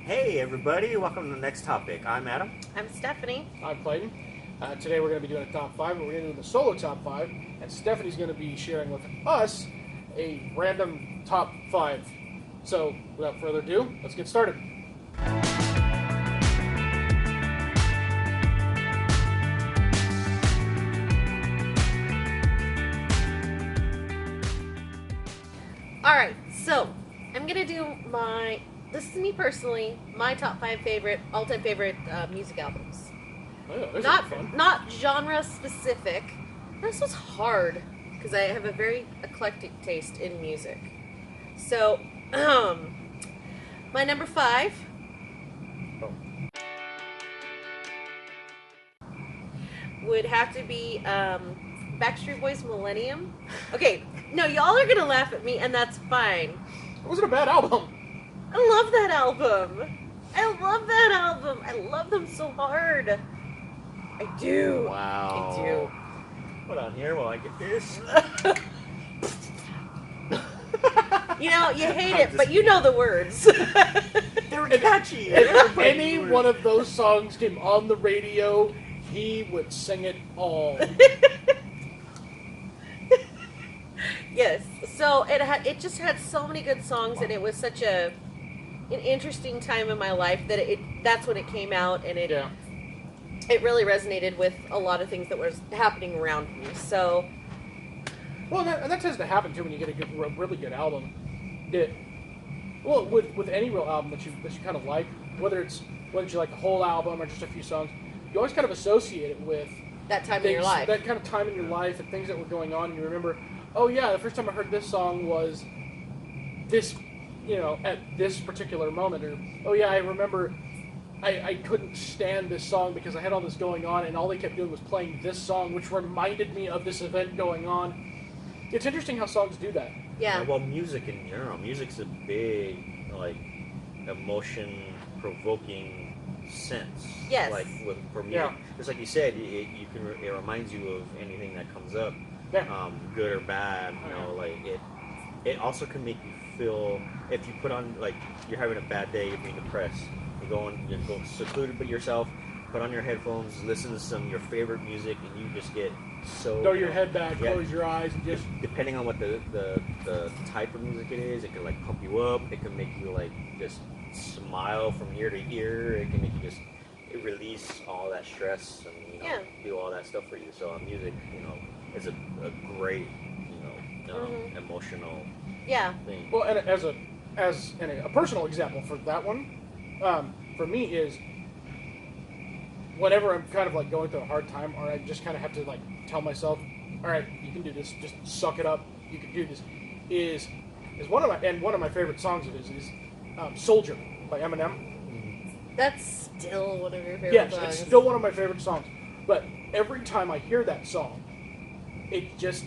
Hey everybody, welcome to the next topic. I'm Adam. I'm Stephanie. I'm Clayton. Today we're going to be doing a top 5, but we're going to do the solo top 5, and Stephanie's going to be sharing with us a random top 5. So, without further ado, let's get started. Alright, so I'm going to do this is me personally, my top 5 all-time favorite music albums. Oh, this is fun. Not genre specific. This was hard because I have a very eclectic taste in music. So, my number 5 would have to be Backstreet Boys' Millennium. Okay, no, y'all are gonna laugh at me, and that's fine. It wasn't a bad album. I love that album. I love them so hard. I do. Wow. I do. Hold on here while I get this. You know, you hate it, but you know the words. They were catchy. If any one of those songs came on the radio, he would sing it all. Yes. So it just had so many good songs, and it was such an interesting time in my life that that's when it came out, and it really resonated with a lot of things that was happening around me. So, well, that tends to happen too when you get a really good album. With any real album that you kind of like, whether you like the whole album or just a few songs, you always kind of associate it with that time in your life. That kind of time in your life and things that were going on, and you remember, oh yeah, the first time I heard this song was this, at this particular moment, or oh yeah, I remember I couldn't stand this song because I had all this going on, and all they kept doing was playing this song, which reminded me of this event going on. It's interesting how songs do that. Yeah. Well, music in general. Music's a big, emotion-provoking sense. Yes. For me, just like you said, it reminds you of anything that comes up, good or bad. It also can make you feel, if you put on, you're having a bad day, you're being depressed, you're going secluded with yourself, put on your headphones, listen to some of your favorite music, and you just get so... Throw your head back, close your eyes, and just... Depending on what the type of music it is, it can, pump you up, it can make you, just smile from ear to ear, it can make you just release all that stress and, do all that stuff for you. So music, is a great, emotional thing. Well, and as a personal example for that one, for me is whenever I'm kind of going through a hard time, or I just kind of have to tell myself, all right, you can do this, just suck it up, you can do this, is one of my favorite songs of his is Soldier by Eminem. That's still one of your favorite songs. Yes, it's still one of my favorite songs. But every time I hear that song, it just,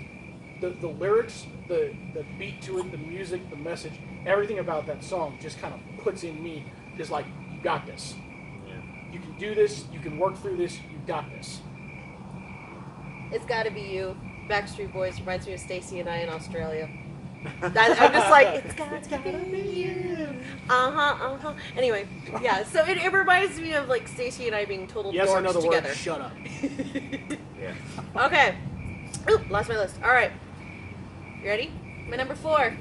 the lyrics, the beat to it, the music, the message, everything about that song just kind of puts in me, just you got this. Yeah. You can do this, you can work through this, you got this. It's Gotta Be You. Backstreet Boys reminds me of Stacey and I in Australia. I'm just like, it's gotta be you. Anyway, yeah. So it reminds me of Stacey and I being total yes, dorks I know the together. word. Shut up. Yeah. Okay. Oop, lost my list. All right. You ready? My number 4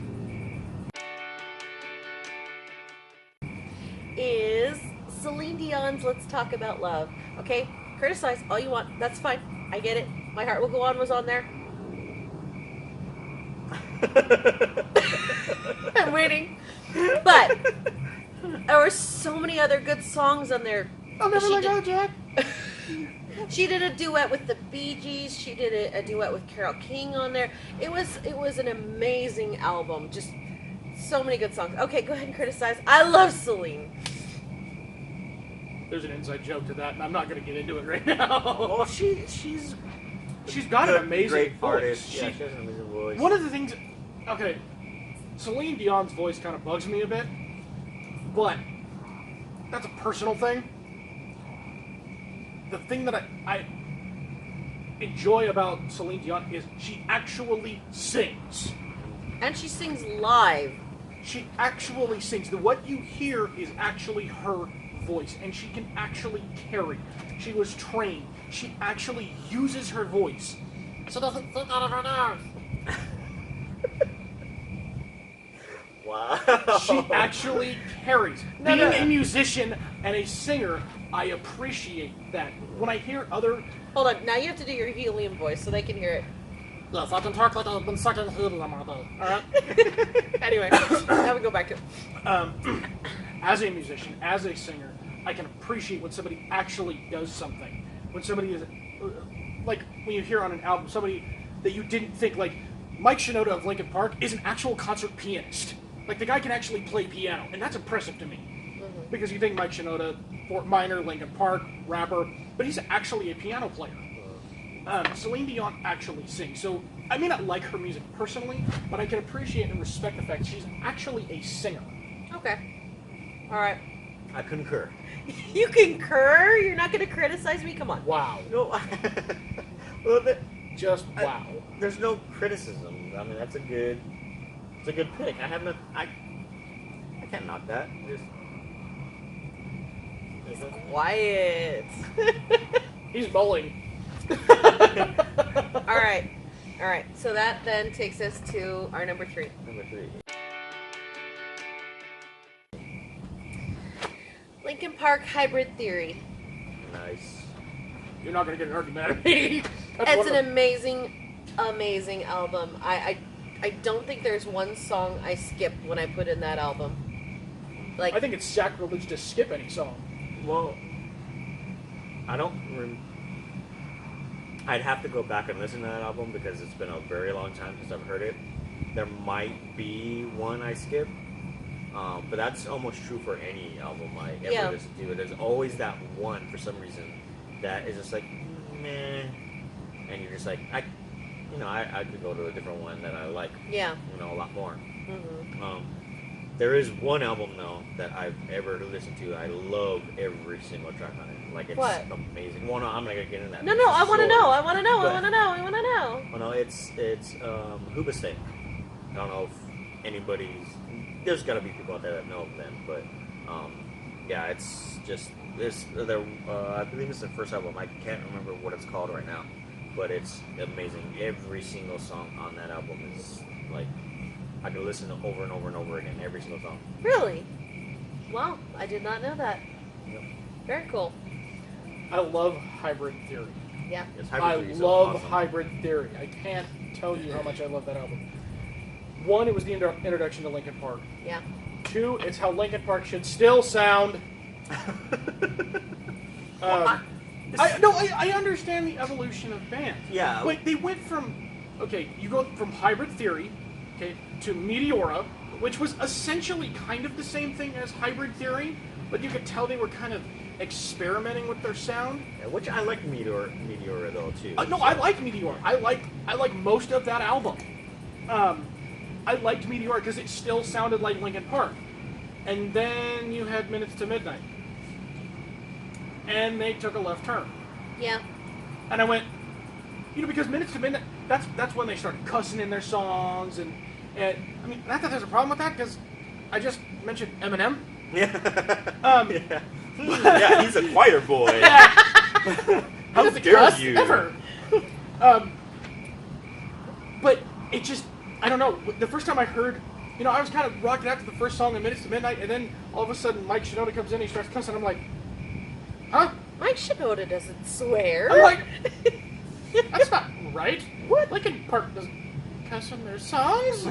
is Celine Dion's "Let's Talk About Love." Okay, criticize all you want. That's fine. I get it. My Heart Will Go On was on there. I'm waiting. But there were so many other good songs on there. I'll never let go, Jack. She did a duet with the Bee Gees. She did a duet with Carole King on there. It was an amazing album. Just so many good songs. Okay, go ahead and criticize. I love Celine. There's an inside joke to that, and I'm not going to get into it right now. Well, she's got an amazing great voice. artist. Yeah, she has an amazing voice. One of the things, okay, Celine Dion's voice kind of bugs me a bit, but that's a personal thing. The thing that I enjoy about Celine Dion is she actually sings. And she sings live. She actually sings. What you hear is actually her voice, and she can actually carry. She was trained. She actually uses her voice. She doesn't think out of her nose. Wow. She actually carries. Being a musician and a singer, I appreciate that. When I hear other... Hold on, now you have to do your helium voice so they can hear it. Yes, I can talk like I've been sucking helium all day. Alright? Anyway, now we go back to... As a musician, as a singer, I can appreciate when somebody actually does something. When somebody is... Like, when you hear on an album, somebody that you didn't think, like, Mike Shinoda of Linkin Park is an actual concert pianist. Like, the guy can actually play piano, and that's impressive to me. Mm-hmm. Because you think Mike Shinoda, Fort Minor, Linkin Park, rapper, but he's actually a piano player. Celine Dion actually sings. So, I may not like her music personally, but I can appreciate and respect the fact she's actually a singer. Okay. Alright. I concur. You concur? You're not going to criticize me? Come on. Wow. No. Well, just wow. There's no criticism. I mean, it's a good pick. I can't knock that. He's quiet. He's bowling. All right. So that then takes us to our number 3. Number 3. Linkin Park Hybrid Theory. Nice. You're not going to get an argument out of me. It's an amazing album. I don't think there's one song I skip when I put in that album. Like, I think it's sacrilege to skip any song. Well, I'd have to go back and listen to that album because it's been a very long time since I've heard it. There might be one I skip, but that's almost true for any album I ever listen to. There's always that one for some reason that is just like meh, and you're just like I could go to a different one that I like. Yeah. A lot more. Mm-hmm. There is one album though that I've ever listened to. I love every single track on it. Like it's amazing. Well, no, I'm not gonna get into that. No, I want to know. I want to know. Well, no, it's Hoobastank. I don't know if anybody's. There's got to be people out there that know of them, but yeah, it's just this. I believe it's the first album. I can't remember what it's called right now, but it's amazing. Every single song on that album is like I can listen to over and over and over again. Every single song. Really? Wow, I did not know that. Yep. Very cool. I love Hybrid Theory. Yeah. Yes, I love Hybrid Theory. I can't tell you how much I love that album. 1, it was the introduction to Linkin Park. Yeah. 2, it's how Linkin Park should still sound. I understand the evolution of bands. Yeah. But they went from, you go from Hybrid Theory, to Meteora, which was essentially kind of the same thing as Hybrid Theory, but you could tell they were kind of experimenting with their sound. Yeah, which I like Meteora though too. No, I like Meteora. I like most of that album. I liked Meteora because it still sounded like Linkin Park. And then you had Minutes to Midnight. And they took a left turn. Yeah. And I went, because Minutes to Midnight, that's when they started cussing in their songs. And I mean, not that there's a problem with that, because I just mentioned Eminem. Yeah. Yeah, he's a choir boy. How dare you? Ever. But it just, I don't know. The first time I heard, I was kind of rocking out to the first song in Minutes to Midnight, and then all of a sudden Mike Shinoda comes in and he starts cussing. I'm like, huh? Mike Shinoda doesn't swear. I'm like, that's not right. What? Linkin Park doesn't cuss in their songs.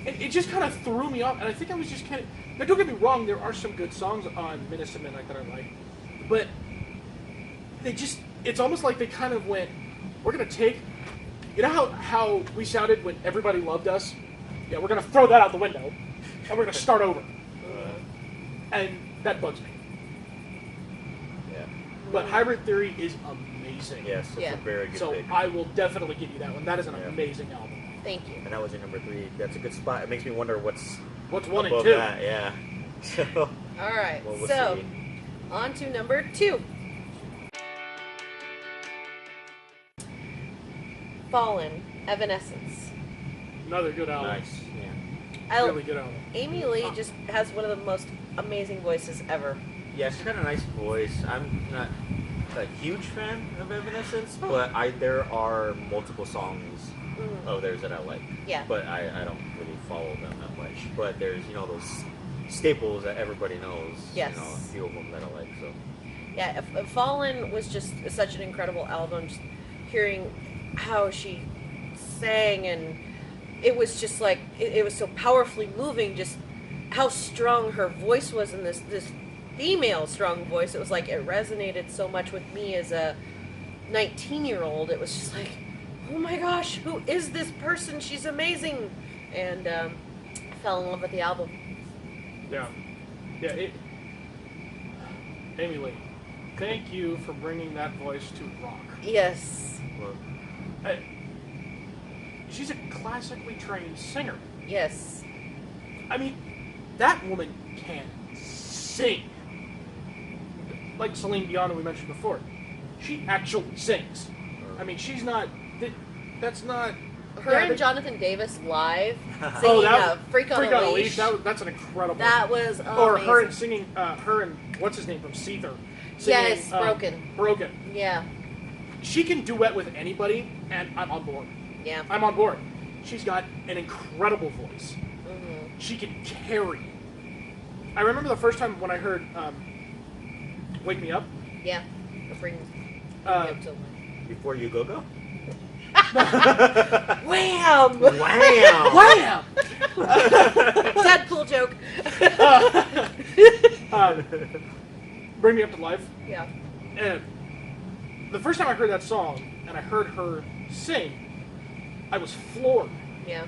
It just kind of threw me off, and I think I was just kind of. Now, don't get me wrong. There are some good songs on Minutes to Midnight that I like, but it's almost like they kind of went, we're gonna take. You know how we sounded when everybody loved us? Yeah, we're going to throw that out the window, and we're going to start over. And that bugs me. Yeah. But Hybrid Theory is amazing. Yes, it's a very good pick. So I will definitely give you that one. That is an amazing album. Thank you. And that was your number 3. That's a good spot. It makes me wonder what's 1 and 2. That, yeah. So, all right. We'll so, see. On to number 2. Fallen, Evanescence. Another good album. Nice. Yeah. Really good album. Amy Lee just has one of the most amazing voices ever. Yeah, she's got a nice voice. I'm not a huge fan of Evanescence, but there are multiple songs of theirs that I like. Yeah. But I don't really follow them that much. But there's, those staples that everybody knows. Yes. A few of them that I like, so. Yeah, Fallen was just such an incredible album. Just hearing how she sang, and it was just like, it was so powerfully moving, just how strong her voice was in this female strong voice. It was like, it resonated so much with me as a 19-year-old. It was just like, oh my gosh, who is this person? She's amazing. And I fell in love with the album. Yeah. Amy Lee, thank you for bringing that voice to rock. Yes. Well, she's a classically trained singer. Yes. I mean, that woman can sing. Like Celine Dion, who we mentioned before. She actually sings. I mean, she's not... That's not... Her and Jonathan Davis live singing Freak on a Leash. That's an incredible... That was amazing. Or her and singing... her and... What's his name from Seether? Singing, yes, Broken. Broken. Yeah. She can duet with anybody, and I'm on board. Yeah. I'm on board. She's got an incredible voice. Mm-hmm. She can carry. I remember the first time when I heard Wake Me Up. Yeah. Bring Before You Go? Wham! Wham! Wham! Deadpool joke. Bring Me Up to Life. Yeah. And the first time I heard that song and I heard her sing, I was floored. Yeah.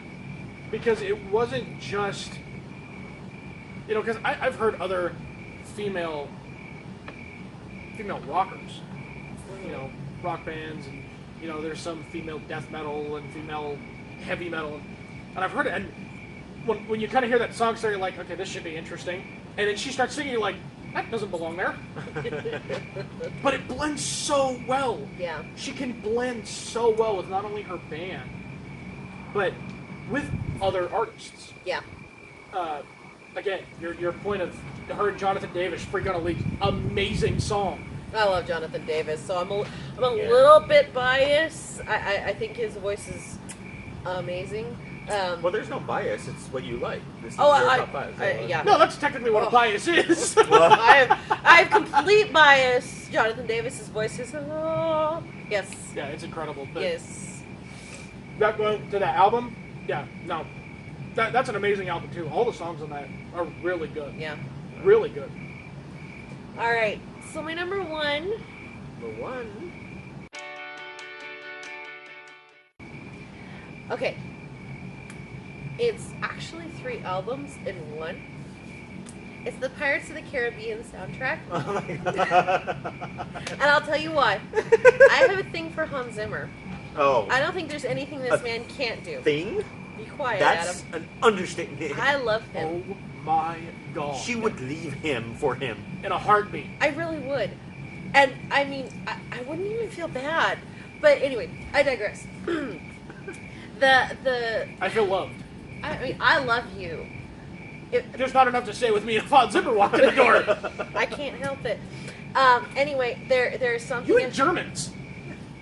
Because it wasn't just, because I've heard other female rockers, rock bands, and there's some female death metal and female heavy metal, and I've heard it. And when you kind of hear that song, so you're like, okay, this should be interesting, and then she starts singing, you're like, that doesn't belong there. But it blends so well. Yeah. She can blend so well with not only her band, but with other artists. Yeah. Again, your point of her and Jonathan Davis, Freak on a Leash, amazing song. I love Jonathan Davis, so I'm a little bit biased. I think his voice is amazing. Well, there's no bias. It's what you like. This is Oh, your top five. yeah. No, that's technically what a bias is. I have complete bias. Jonathan Davis's voice is yes. Yeah, it's incredible. But Yes. That going to that album, yeah, no, that's an amazing album too. All the songs on that are really good. Yeah. Really good. All right. So my number one. Number one. Okay. It's actually 3 albums in one. It's the Pirates of the Caribbean soundtrack. Oh my god. And I'll tell you why. I have a thing for Hans Zimmer. Oh. I don't think there's anything this man can't do. Thing? Be quiet, That's Adam. an understatement. I love him. Oh my god. She would leave him for him. In a heartbeat. I really would. And, I mean, I wouldn't even feel bad. But anyway, I digress. I feel loved. I mean, I love you. There's not enough to say with me if Hans Zimmer walked in the door. I can't help it. Anyway, there's something... You and Germans.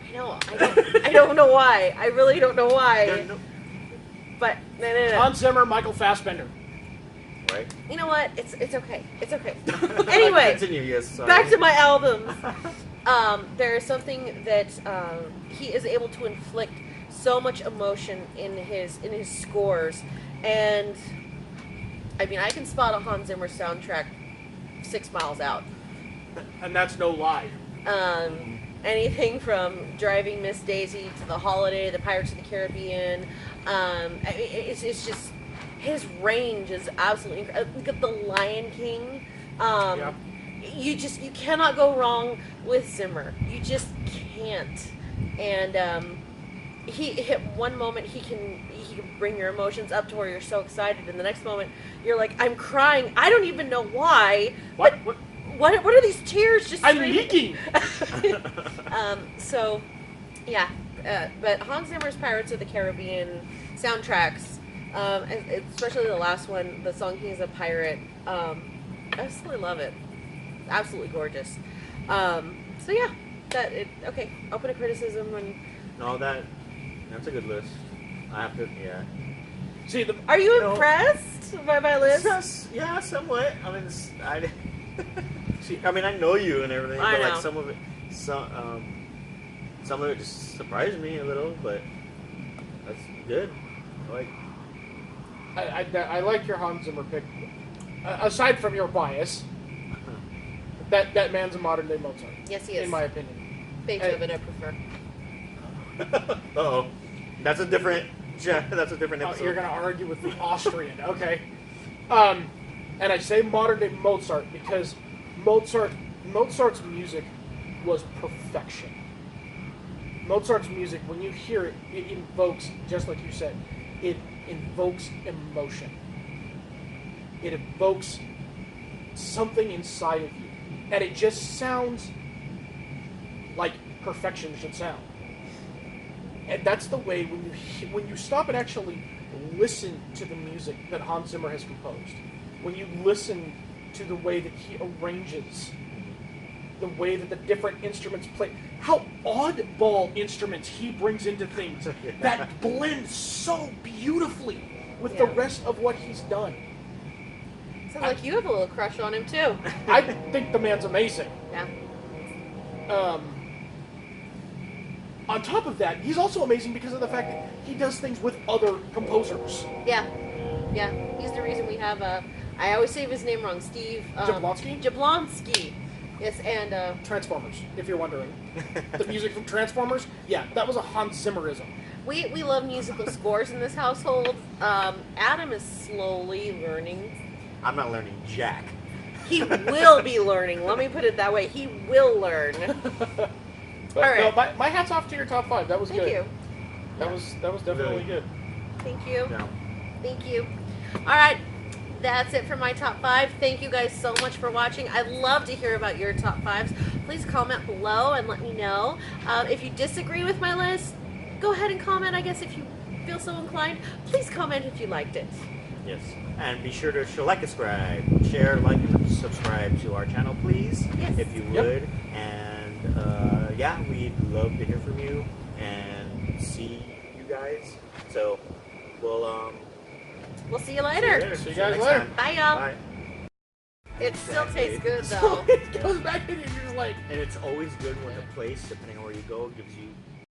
I know. I don't know why. I really don't know why. But, no. Hans Zimmer, Michael Fassbender. Right? You know what? It's okay. It's okay. Anyway, Continue, yes, sorry. back to my albums. There is something that he is able to inflict so much emotion in his scores, and I mean, I can spot a Hans Zimmer soundtrack 6 miles out. And that's no lie. Anything from Driving Miss Daisy to The Holiday, The Pirates of the Caribbean. I mean, it's just, his range is absolutely incredible. Look at The Lion King. Yeah. You cannot go wrong with Zimmer. You just can't. And he hit one moment he can bring your emotions up to where you're so excited, and the next moment you're like, I'm crying. I don't even know why. What are these tears just I'm streaming? leaking. So, yeah. But Hans Zimmer's Pirates of the Caribbean soundtracks, Especially the last one, the song "King is a Pirate." I absolutely love it. Absolutely gorgeous. So yeah, okay. Open to criticism and. No, that's a good list. I have to, yeah. See, Are you impressed by my list? Yeah, somewhat. I mean, I mean, I know you and everything, but like some of it just surprised me a little. But that's good. I like your Hans Zimmer pick. Aside from your bias, that man's a modern day Mozart. Yes, he is. In my opinion. Beethoven, I prefer. Uh-oh. That's a different episode. You're going to argue with the Austrian, okay. And I say modern day Mozart because Mozart's music was perfection. Mozart's music, when you hear it, it invokes, just like you said, it invokes emotion. It evokes something inside of you. And it just sounds like perfection should sound. And that's the way when you stop and actually listen to the music that Hans Zimmer has composed, when you listen to the way that he arranges, the way that the different instruments play, how oddball instruments he brings into things that blend so beautifully with the rest of what he's done. Sounds like you have a little crush on him too. I think the man's amazing. Yeah. On top of that, he's also amazing because of the fact that he does things with other composers. Yeah. Yeah. He's the reason we have I always say his name wrong, Steve. Jablonski? Jablonski. Yes, and Transformers, if you're wondering. The music from Transformers, yeah, that was a Hans Zimmerism. We love musical scores in this household. Adam is slowly learning. I'm not learning jack. He will be learning. Let me put it that way. He will learn. But, all right. No, my hat's off to your top 5. That was Thank good. You. That was definitely good. Thank you. Yeah. Thank you. All right. That's it for my top 5. Thank you guys so much for watching. I'd love to hear about your top 5s. Please comment below and let me know. If you disagree with my list, go ahead and comment, I guess, if you feel so inclined. Please comment if you liked it. Yes. And be sure to like, subscribe, share, like, and subscribe to our channel, please. Yes. If you would. And, yeah, we'd love to hear from you and see you guys. So, we'll see you later. See you guys later. Time. Bye, y'all. Bye. It still tastes good, So though. it goes back in and you're just like... And it's always good when the place, depending on where you go, gives you